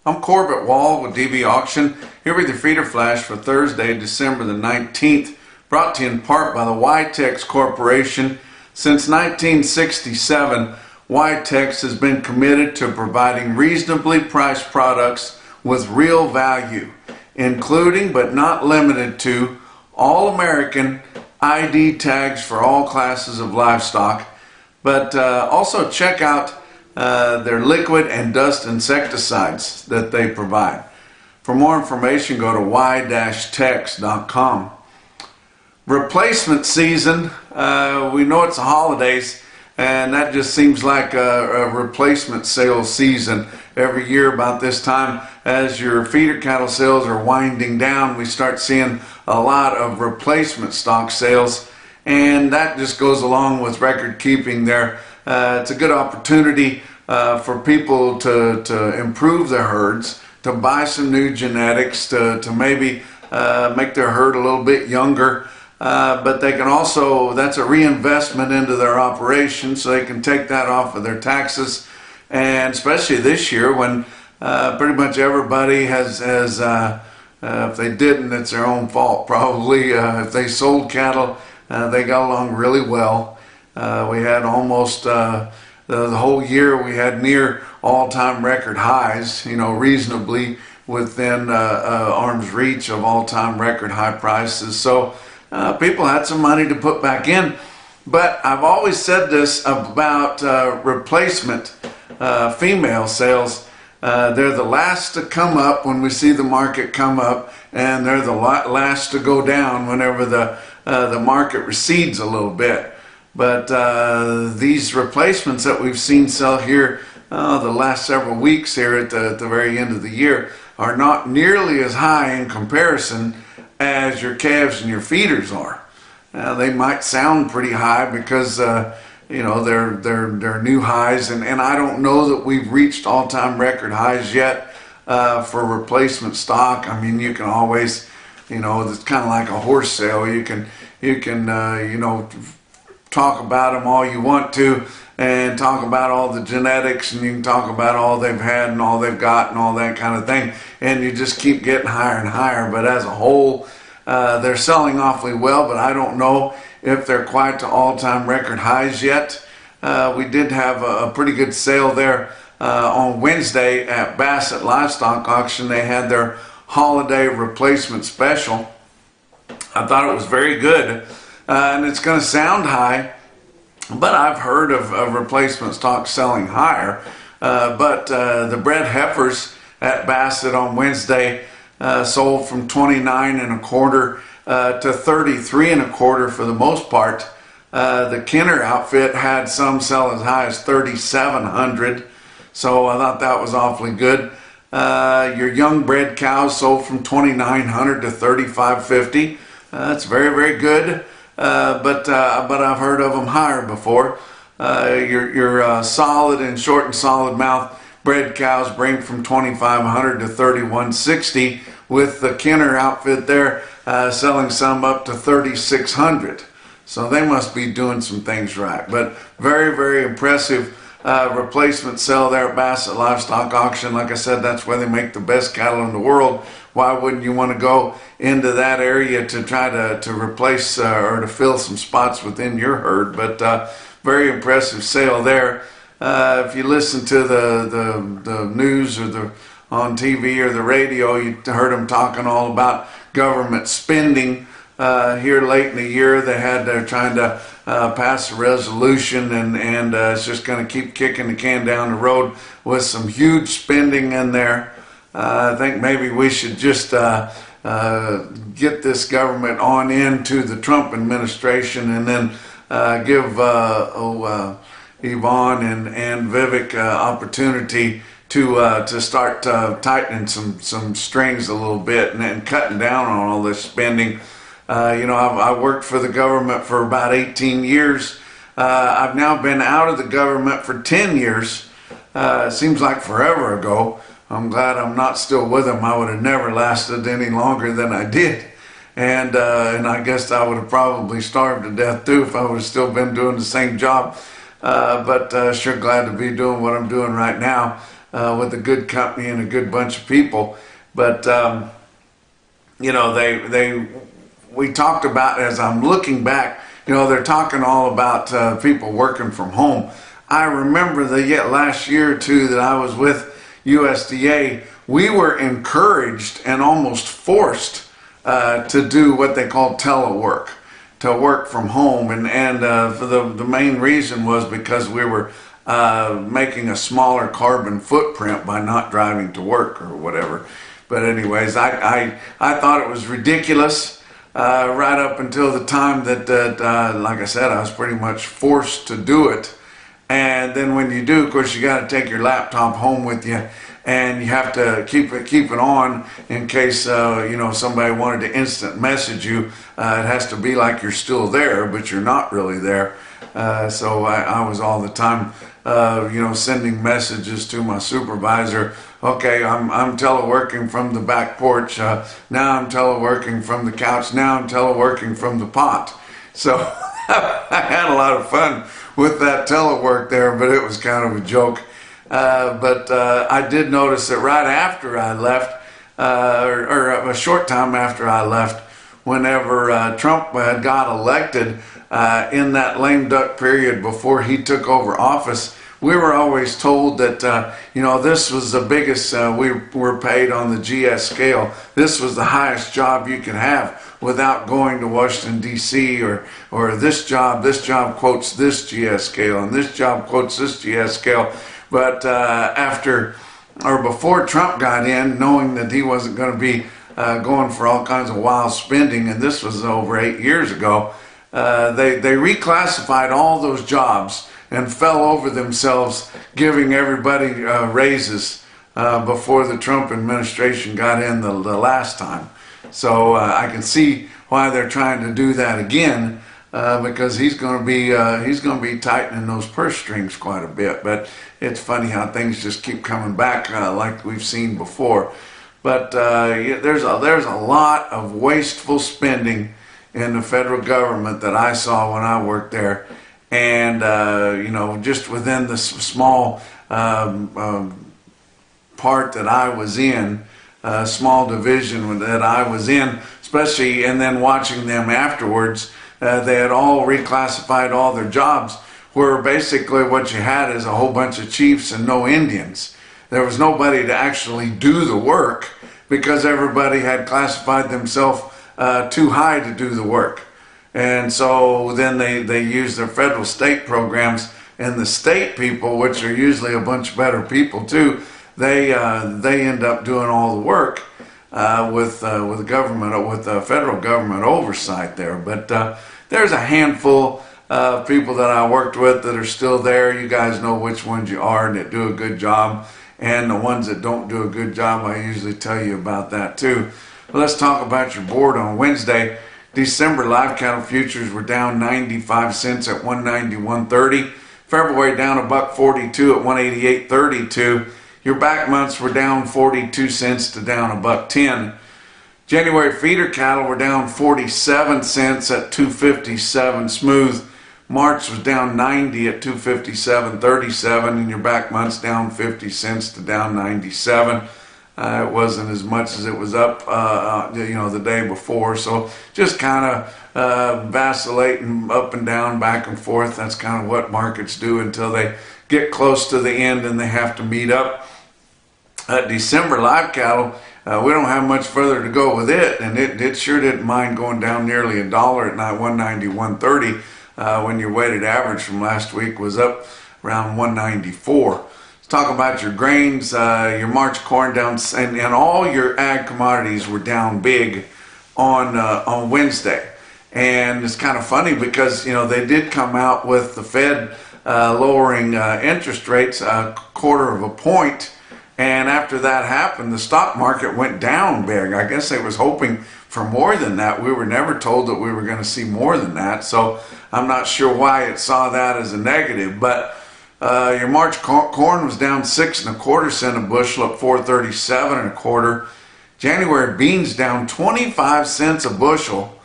I'm Corbett Wall with DVAuction, here with your feeder flash for Thursday, December the 19th, brought to you in part by the VITALIX Corporation. Since 1967, VITALIX has been committed to providing reasonably priced products with real value, including but not limited to all-American ID tags for all classes of livestock, but also check out their liquid and dust insecticides that they provide. For more information, go to y-tex.com. Replacement season, we know it's the holidays, and that just seems like a replacement sales season every year about this time. As your feeder cattle sales are winding down, we start seeing a lot of replacement stock sales, and that just goes along with record keeping there. It's a good opportunity for people to improve their herds, to buy some new genetics, to maybe make their herd a little bit younger. But they can also, that's a reinvestment into their operation, so they can take that off of their taxes. And especially this year when pretty much everybody has if they didn't, it's their own fault probably. If they sold cattle, they got along really well. We had almost the whole year, we had near all-time record highs, reasonably within arm's reach of all-time record high prices. So people had some money to put back in. But I've always said this about replacement female sales. They're the last to come up when we see the market come up, and they're the last to go down whenever the market recedes a little bit. But these replacements that we've seen sell here the last several weeks here at the very end of the year are not nearly as high in comparison as your calves and your feeders are. They might sound pretty high because they're new highs, and I don't know that we've reached all-time record highs yet for replacement stock. I mean, you can always, it's kind of like a horse sale. You can talk about them all you want to, and talk about all the genetics, and you can talk about all they've had and all they've got and all that kind of thing, and you just keep getting higher and higher. But as a whole, they're selling awfully well, but I don't know if they're quite to all-time record highs yet. We did have a pretty good sale there on Wednesday at Bassett Livestock Auction. They had their holiday replacement special. I thought it was very good. And it's going to sound high, but I've heard of replacement stock selling higher. But the bred heifers at Bassett on Wednesday sold from 29 1/4 to 33 1/4 for the most part. The Kenner outfit had some sell as high as 3,700, so I thought that was awfully good. Your young bred cows sold from 2,900 to 3,550. That's very, very good. But I've heard of them higher before. Your solid and short and solid mouth bred cows bring from 2,500 to 3,160, with the Kenner outfit there selling some up to 3,600. So they must be doing some things right. But very, very impressive replacement sale there at Bassett Livestock Auction. Like I said, that's where they make the best cattle in the world. Why wouldn't you want to go into that area to try to replace or to fill some spots within your herd? But very impressive sale there. If you listen to the news or on TV or the radio, you heard them talking all about government spending. Here late in the year, they're trying to pass a resolution, and it's just going to keep kicking the can down the road with some huge spending in there. I think maybe we should just get this government on into the Trump administration, and then give Yvonne and Vivek opportunity to start tightening some strings a little bit and cutting down on all this spending. I worked for the government for about 18 years. I've now been out of the government for 10 years. It seems like forever ago. I'm glad I'm not still with them. I would have never lasted any longer than I did. And I guess I would have probably starved to death too if I would have still been doing the same job. But sure glad to be doing what I'm doing right now. with a good company and a good bunch of people. But you know, we talked about, as I'm looking back, you know, they're talking all about people working from home. I remember last year or two that I was with USDA, we were encouraged and almost forced to do what they call telework, to work from home, and for the main reason was because we were making a smaller carbon footprint by not driving to work or whatever. But anyways, I thought it was ridiculous right up until the time that like I said, I was pretty much forced to do it. And then when you do, of course, you got to take your laptop home with you, and you have to keep it on in case you know, somebody wanted to instant message you. It has to be like you're still there, but you're not really there. So I was all the time you know, sending messages to my supervisor. Okay, I'm teleworking from the back porch. Now I'm teleworking from the couch. Now I'm teleworking from the pot. So I had a lot of fun with that telework there, but it was kind of a joke. But I did notice that right after I left, or a short time after I left, whenever Trump had got elected, in that lame duck period before he took over office, we were always told that you know, this was the biggest we were paid on the GS scale. This was the highest job you could have without going to Washington D.C. or this job quotes this GS scale and this job quotes this GS scale. But after or before Trump got in, knowing that he wasn't going to be going for all kinds of wild spending, and this was over 8 years ago, they reclassified all those jobs and fell over themselves giving everybody raises before the Trump administration got in the last time. So I can see why they're trying to do that again, because he's going to be tightening those purse strings quite a bit. But it's funny how things just keep coming back like we've seen before. But there's a lot of wasteful spending in the federal government that I saw when I worked there. And, you know, just within the small part that I was in, small division that I was in, especially, and then watching them afterwards, they had all reclassified all their jobs, where basically what you had is a whole bunch of chiefs and no Indians. There was nobody to actually do the work because everybody had classified themselves too high to do the work. And so then they use their federal state programs, and the state people, which are usually a bunch better people too, they end up doing all the work with the government, with the federal government oversight there. But there's a handful of people that I worked with that are still there. You guys know which ones you are and that do a good job, and the ones that don't do a good job, I usually tell you about that too. But let's talk about your board on Wednesday. December live cattle futures were down 95 cents at 191.30. February down $1.42 at 188.32. Your back months were down 42 cents to down $1.10. January feeder cattle were down 47 cents at 257 smooth. March was down 90 at 257.37, and your back months down 50 cents to down 97. It wasn't as much as it was up, you know, the day before. So just kind of vacillating up and down, back and forth. That's kind of what markets do until they get close to the end and they have to meet up. December live cattle, we don't have much further to go with it, and it sure didn't mind going down nearly $1 at night, 191.30, when your weighted average from last week was up around 194. Let's talk about your grains. Your March corn down, and all your ag commodities were down big on Wednesday. And it's kind of funny because, you know, they did come out with the Fed lowering interest rates 1/4 of a point. And after that happened, the stock market went down big. I guess they was hoping for more than that. We were never told that we were going to see more than that. So I'm not sure why it saw that as a negative. But your March corn was down 6 1/4 cents a bushel at 437 1/4. January beans down 25 cents a bushel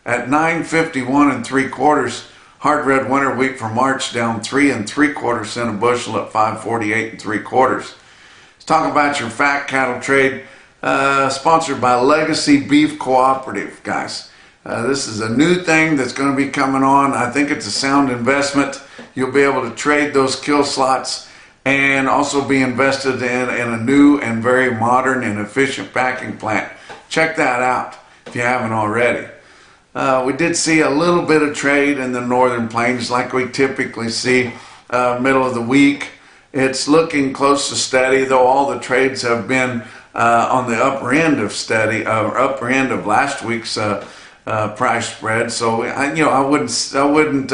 at 951 3/4. Hard red winter wheat for March down 3 3/4 cents a bushel at 548 3/4. Let's talk about your fat cattle trade, sponsored by Legacy Beef Cooperative, guys. This is a new thing that's going to be coming on. I think it's a sound investment. You'll be able to trade those kill slots and also be invested in a new and very modern and efficient packing plant. Check that out if you haven't already. We did see a little bit of trade in the northern plains like we typically see middle of the week. It's looking close to steady, though all the trades have been on the upper end of steady, upper end of last week's price spread. So I wouldn't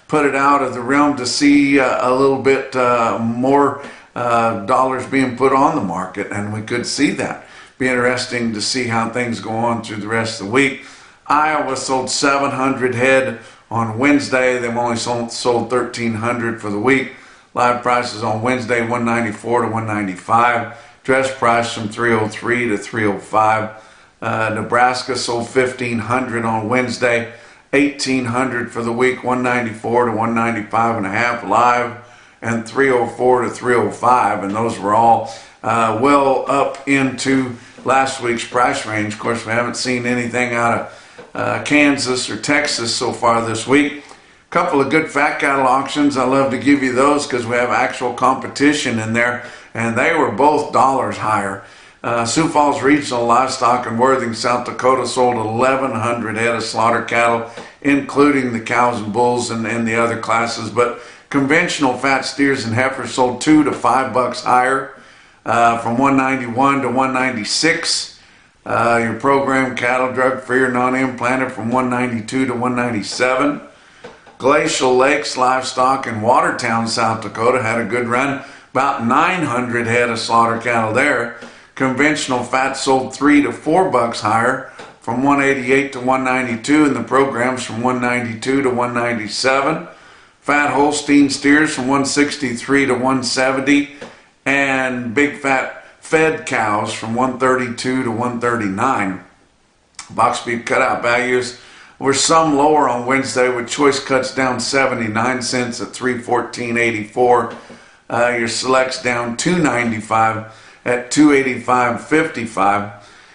put it out of the realm to see a little bit more dollars being put on the market, and we could see that. Be interesting to see how things go on through the rest of the week. Iowa sold 700 head on Wednesday. They've only sold 1,300 for the week. Live prices on Wednesday 194 to 195. Dress price from 303 to 305. Nebraska sold 1,500 on Wednesday, 1,800 for the week, 194 to 195 and a half live, and 304 to 305, and those were all well up into last week's price range. Of course, we haven't seen anything out of Kansas or Texas so far this week. Couple of good fat cattle auctions. I love to give you those because we have actual competition in there, and they were both dollars higher. Sioux Falls Regional Livestock in Worthing, South Dakota sold 1,100 head of slaughter cattle, including the cows and bulls and the other classes. But conventional fat steers and heifers sold $2 to $5 higher, from 191 to 196. Your program cattle, drug-free or non-implanted, from 192 to 197. Glacial Lakes Livestock in Watertown, South Dakota had a good run. About 900 head of slaughter cattle there. Conventional fat sold $3 to $4 higher, from 188 to 192, and the programs from 192 to 197. Fat Holstein steers from 163 to 170, and big fat fed cows from 132 to 139. Box beef cutout values were some lower on Wednesday, with choice cuts down 79 cents at $314.84. Your selects down $2.95 at $285.55.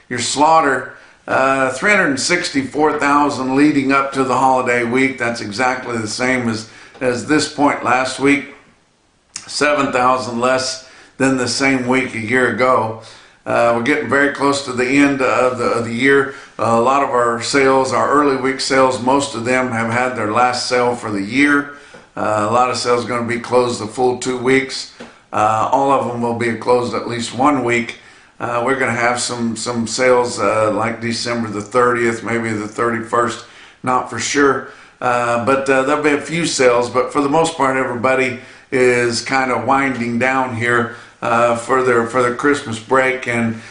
Your slaughter 364,000 leading up to the holiday week. That's exactly the same as this point last week. 7,000 less than the same week a year ago. We're getting very close to the end of the year. A lot of our sales, our early week sales, most of them have had their last sale for the year. A lot of sales are going to be closed the full 2 weeks. All of them will be closed at least 1 week. We're going to have some sales like December the 30th, maybe the 31st, not for sure. But there'll be a few sales, but for the most part, everybody is kind of winding down here for their Christmas break. And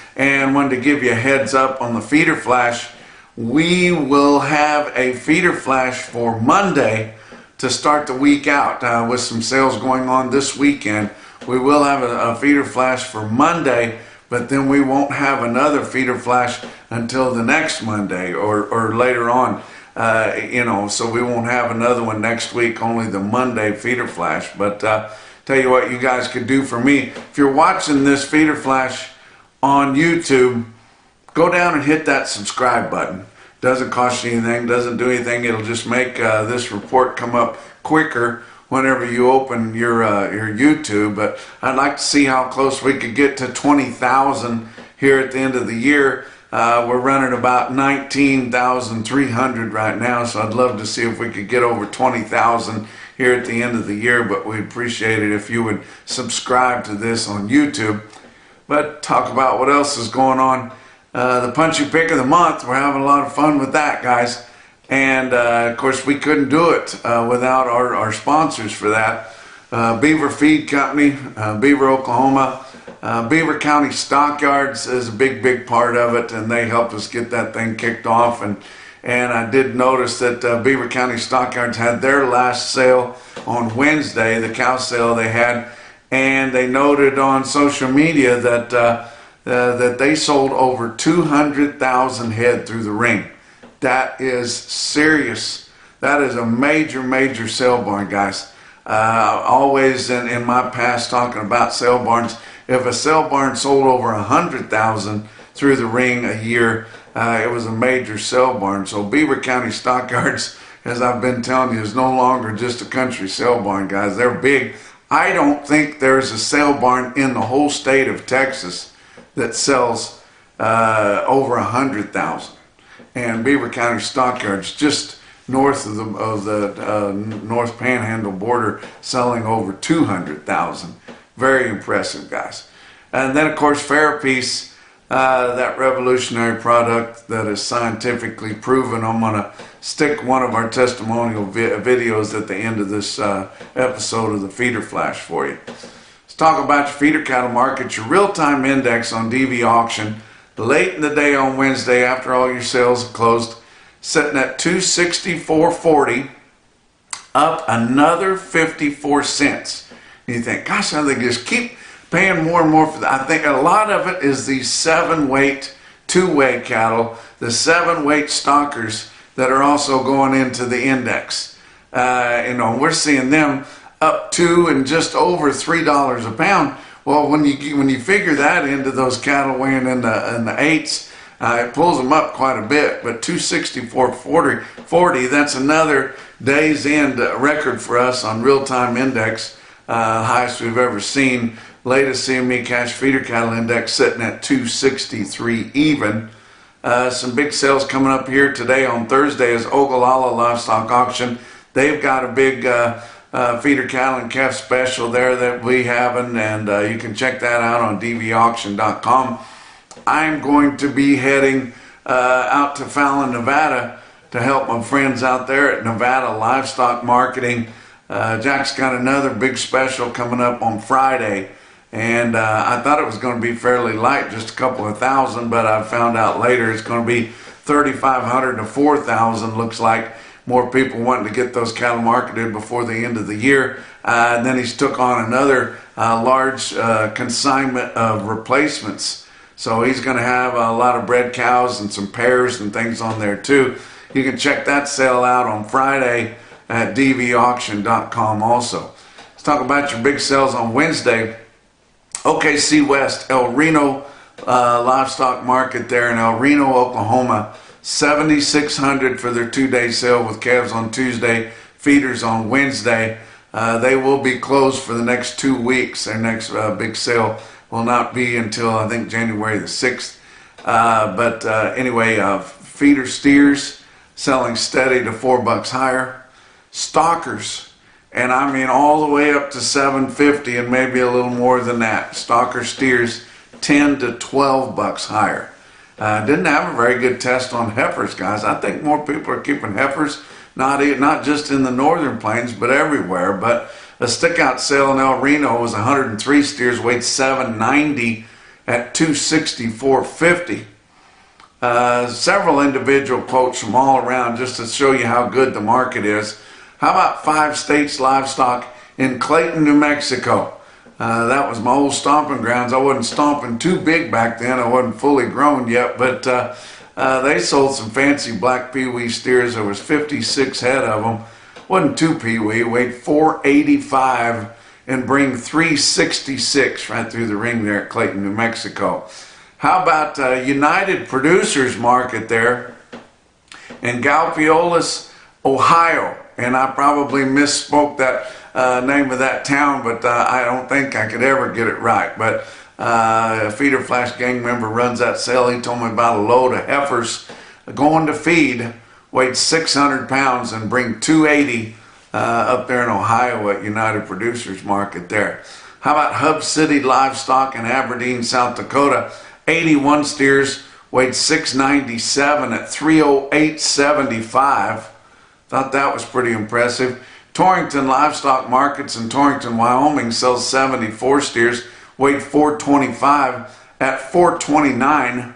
wanted to give you a heads up on the feeder flash. We will have a feeder flash for Monday to start the week out with some sales going on this weekend. We will have a feeder flash for Monday, but then we won't have another feeder flash until the next Monday or later on. So we won't have another one next week, only the Monday feeder flash. But tell you what you guys could do for me. If you're watching this feeder flash on YouTube, go down and hit that subscribe button. Doesn't cost you anything, doesn't do anything. It'll just make this report come up quicker whenever you open your YouTube. But I'd like to see how close we could get to 20,000 here at the end of the year. We're running about 19,300 right now, so I'd love to see if we could get over 20,000 here at the end of the year. But we'd appreciate it if you would subscribe to this on YouTube. But talk about what else is going on. The Punchy Pick of the Month, we're having a lot of fun with that, guys. And of course, we couldn't do it without our sponsors for that. Beaver Feed Company, Beaver, Oklahoma. Beaver County Stockyards is a big part of it, and they helped us get that thing kicked off. And I did notice that Beaver County Stockyards had their last sale on Wednesday, the cow sale they had, and they noted on social media that they sold over 200,000 head through the ring. That is serious. That is a major sale barn, guys. Always in my past talking about sale barns, if a sale barn sold over 100,000 through the ring a year, it was a major sale barn. So Beaver County Stockyards, as I've been telling you, is no longer just a country sale barn, guys. They're big. I don't think there's a sale barn in the whole state of Texas that sells over 100,000. And Beaver County Stockyards, just north of the North Panhandle border, selling over 200,000. Very impressive, guys. And then, of course, Farapiece, that revolutionary product that is scientifically proven. I'm going to stick one of our testimonial videos at the end of this episode of the Feeder Flash for you. Let's talk about your feeder cattle market, your real-time index on DVAuction. Late in the day on Wednesday, after all your sales have closed, sitting at 264.40, up another 54 cents. And you think, gosh, how they just keep paying more and more for that. I think a lot of it is these 7-weight, 2-way cattle, the 7-weight stockers that are also going into the index. We're seeing them up to and just over $3 a pound. Well, when you figure that into those cattle weighing in the eights, it pulls them up quite a bit. But 264.40, that's another day's end record for us on real-time index, highest we've ever seen. Latest CME cash feeder cattle index sitting at 263 even. Some big sales coming up here today on Thursday is Ogallala Livestock Auction. They've got a big feeder cattle and calf special there that we have, and you can check that out on DVAuction.com. I'm going to be heading out to Fallon, Nevada to help my friends out there at Nevada Livestock Marketing. Jack's got another big special coming up on Friday, and I thought it was going to be fairly light, just a couple of thousand, but I found out later it's going to be 3,500 to 4,000. Looks like more people wanting to get those cattle marketed before the end of the year. And then he's took on another large consignment of replacements. So he's going to have a lot of bred cows and some pairs and things on there too. You can check that sale out on Friday at DVAuction.com also. Let's talk about your big sales on Wednesday. OKC West, El Reno livestock market there in El Reno, Oklahoma. 7,600 for their 2-day sale with calves on Tuesday, feeders on Wednesday. They will be closed for the next 2 weeks. Their next big sale will not be until, I think, January the 6th. Anyway, feeder steers selling steady to $4 higher. Stockers, and I mean all the way up to $7.50 and maybe a little more than that. Stocker steers 10 to $12 higher. Didn't have a very good test on heifers, guys. I think more people are keeping heifers, not just in the northern plains, but everywhere. But a stick-out sale in El Reno was 103 steers, weighed 790 at 264.50. Several individual quotes from all around just to show you how good the market is. How about 5 States Livestock in Clayton, New Mexico? That was my old stomping grounds. I wasn't stomping too big back then. I wasn't fully grown yet, but they sold some fancy black peewee steers. There was 56 head of them. Wasn't too peewee. Weighed 485 and bring 366 right through the ring there at Clayton, New Mexico. How about United Producers Market there in Galpiolis, Ohio? And I probably misspoke that name of that town, but I don't think I could ever get it right. But a Feeder Flash gang member runs that sale. He told me about a load of heifers going to feed, weighed 600 pounds and bring 280 up there in Ohio at United Producers Market there. How about Hub City Livestock in Aberdeen, South Dakota? 81 steers, weighed 697 at 308.75. Thought that was pretty impressive. Torrington Livestock Markets in Torrington, Wyoming sells 74 steers, weighed 425 at 429.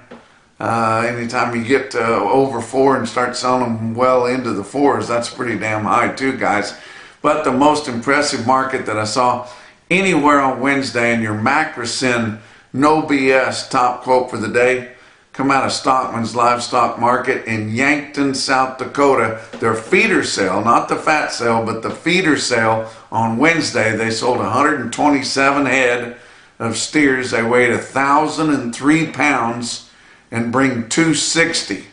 Anytime you get over 4 and start selling them well into the 4s, that's pretty damn high too, guys. But the most impressive market that I saw anywhere on Wednesday in your Macrocin No BS top quote for the day come out of Stockman's Livestock Market in Yankton, South Dakota. Their feeder sale, not the fat sale, but the feeder sale on Wednesday, they sold 127 head of steers. They weighed 1,003 pounds and bring 260.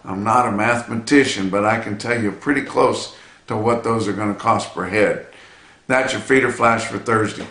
I'm not a mathematician, but I can tell you pretty close to what those are going to cost per head. That's your feeder flash for Thursday.